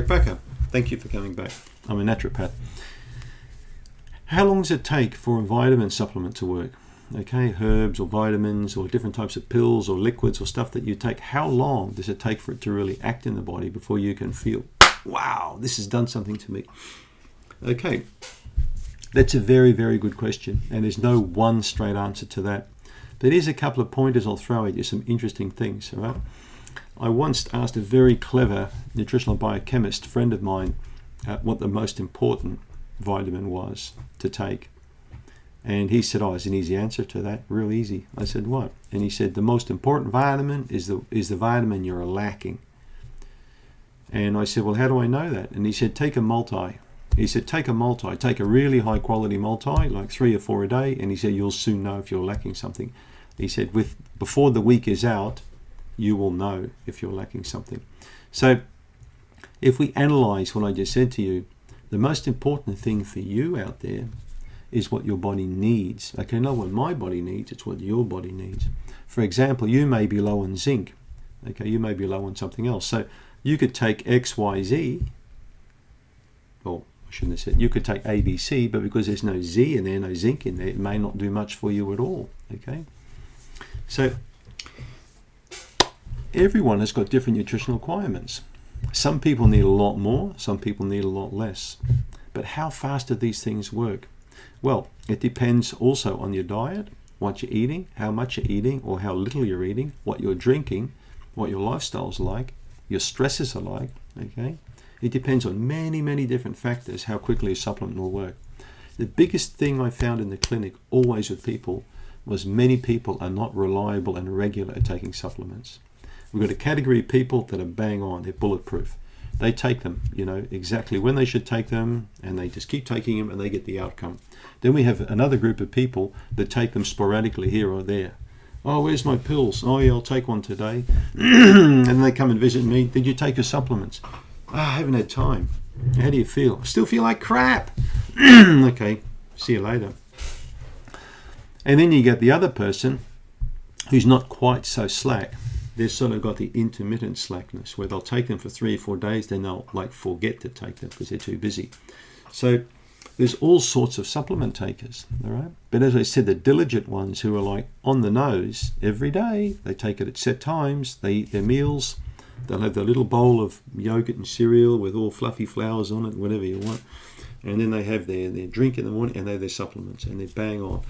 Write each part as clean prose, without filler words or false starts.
Eric Bakker. Thank you for coming back. I'm a naturopath. How long does it take for a vitamin supplement to work? Okay, herbs or vitamins or different types of pills or liquids or stuff that you take. How long does it take for it to really act in the body before you can feel, wow, this has done something to me? Okay, that's a very, very good question. And there's no one straight answer to that. But here's a couple of pointers I'll throw at you, some interesting things, all right? I once asked a very clever nutritional biochemist friend of mine what the most important vitamin was to take. And he said, oh, it's an easy answer to that, real easy. I said, what? And he said, the most important vitamin is the vitamin you're lacking. And I said, well, how do I know that? And he said, take a multi. He said, take a really high quality multi, like 3 or 4 a day. And he said, you'll soon know if you're lacking something. He said, before the week is out, you will know if you're lacking something. So if we analyze what I just said to you, the most important thing for you out there is what your body needs. Okay, not what my body needs, it's what your body needs. For example, you may be low on zinc. Okay, you may be low on something else. So you could take X, Y, Z, or I shouldn't have said, you could take A, B, C, but because there's no Z in there, no zinc in there, it may not do much for you at all. Okay, so everyone has got different nutritional requirements. Some people need a lot more, some people need a lot less. But how fast do these things work? Well, it depends also on your diet, what you're eating, how much you're eating or how little you're eating, what you're drinking, what your lifestyle's like, your stresses are like, okay? It depends on many, many different factors how quickly a supplement will work. The biggest thing I found in the clinic, always with people, was many people are not reliable and regular at taking supplements. We've got a category of people that are bang on, they're bulletproof. They take them, exactly when they should take them, and they just keep taking them and they get the outcome. Then we have another group of people that take them sporadically here or there. Oh, where's my pills? Oh yeah, I'll take one today. And then they come and visit me. Did you take your supplements? I haven't had time. How do you feel? I still feel like crap. Okay, see you later. And then you get the other person who's not quite so slack. They've sort of got the intermittent slackness where they'll take them for 3 or 4 days, then they'll forget to take them because they're too busy. So there's all sorts of supplement takers, all right? But as I said, the diligent ones who are like on the nose every day, they take it at set times, they eat their meals, they'll have their little bowl of yogurt and cereal with all fluffy flowers on it, whatever you want. And then they have their drink in the morning and they have their supplements and they bang on.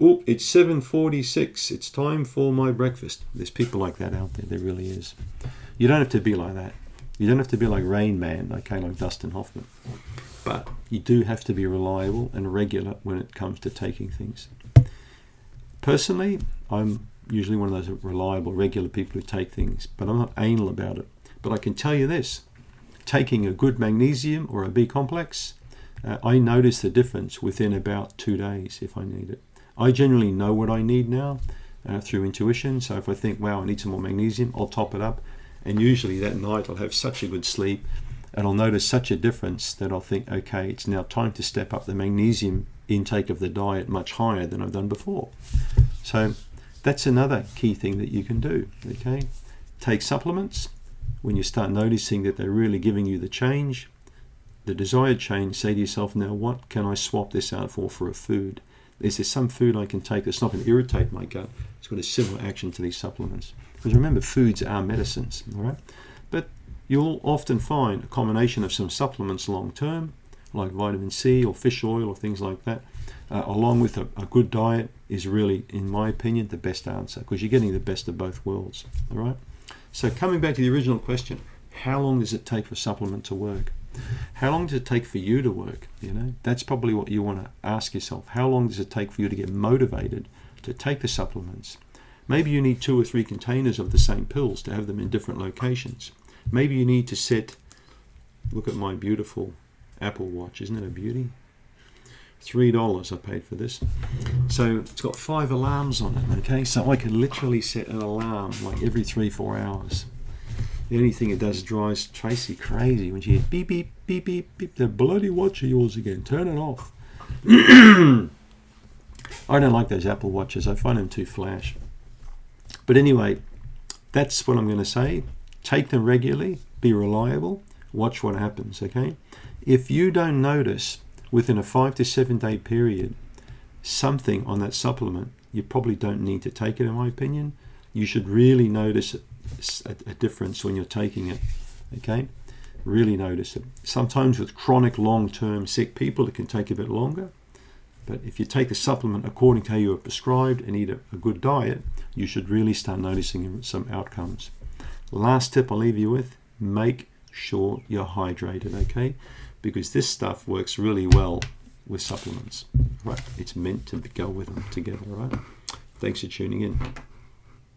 Oh, it's 7:46. It's time for my breakfast. There's people like that out there. There really is. You don't have to be like that. You don't have to be like Rain Man, okay, like Dustin Hoffman. But you do have to be reliable and regular when it comes to taking things. Personally, I'm usually one of those reliable, regular people who take things, but I'm not anal about it. But I can tell you this, taking a good magnesium or a B complex, I notice the difference within about 2 days if I need it. I generally know what I need now through intuition. So if I think, wow, I need some more magnesium, I'll top it up. And usually that night I'll have such a good sleep and I'll notice such a difference that I'll think, okay, it's now time to step up the magnesium intake of the diet much higher than I've done before. So that's another key thing that you can do, okay? Take supplements. When you start noticing that they're really giving you the change, the desired change, say to yourself, now what can I swap this out for a food? Is there some food I can take that's not going to irritate my gut? It's got a similar action to these supplements. Because remember, foods are medicines, all right? But you'll often find a combination of some supplements long term, like vitamin C or fish oil or things like that, along with a good diet is really, in my opinion, the best answer because you're getting the best of both worlds, all right? So coming back to the original question, how long does it take for a supplement to work? How long does it take for you to work? That's probably what you want to ask yourself. How long does it take for you to get motivated to take the supplements? Maybe you need 2 or 3 containers of the same pills to have them in different locations. Maybe you need to set, look at my beautiful Apple Watch, isn't it a beauty? $3 I paid for this. So it's got 5 alarms on it, okay? So I can literally set an alarm like every 3-4 hours. The only thing it does drives Tracy crazy when she hears beep, beep, beep, beep, beep. The bloody watch of yours again. Turn it off. I don't like those Apple Watches. I find them too flash. But anyway, that's what I'm going to say. Take them regularly. Be reliable. Watch what happens, okay? If you don't notice within a 5 to 7 day period something on that supplement, you probably don't need to take it, in my opinion. You should really notice a difference when you're taking it, okay? Really notice it. Sometimes with chronic long-term sick people, it can take a bit longer. But if you take the supplement according to how you are prescribed and eat a good diet, you should really start noticing some outcomes. Last tip I'll leave you with, make sure you're hydrated, okay? Because this stuff works really well with supplements, right? It's meant to go with them together, right? Thanks for tuning in.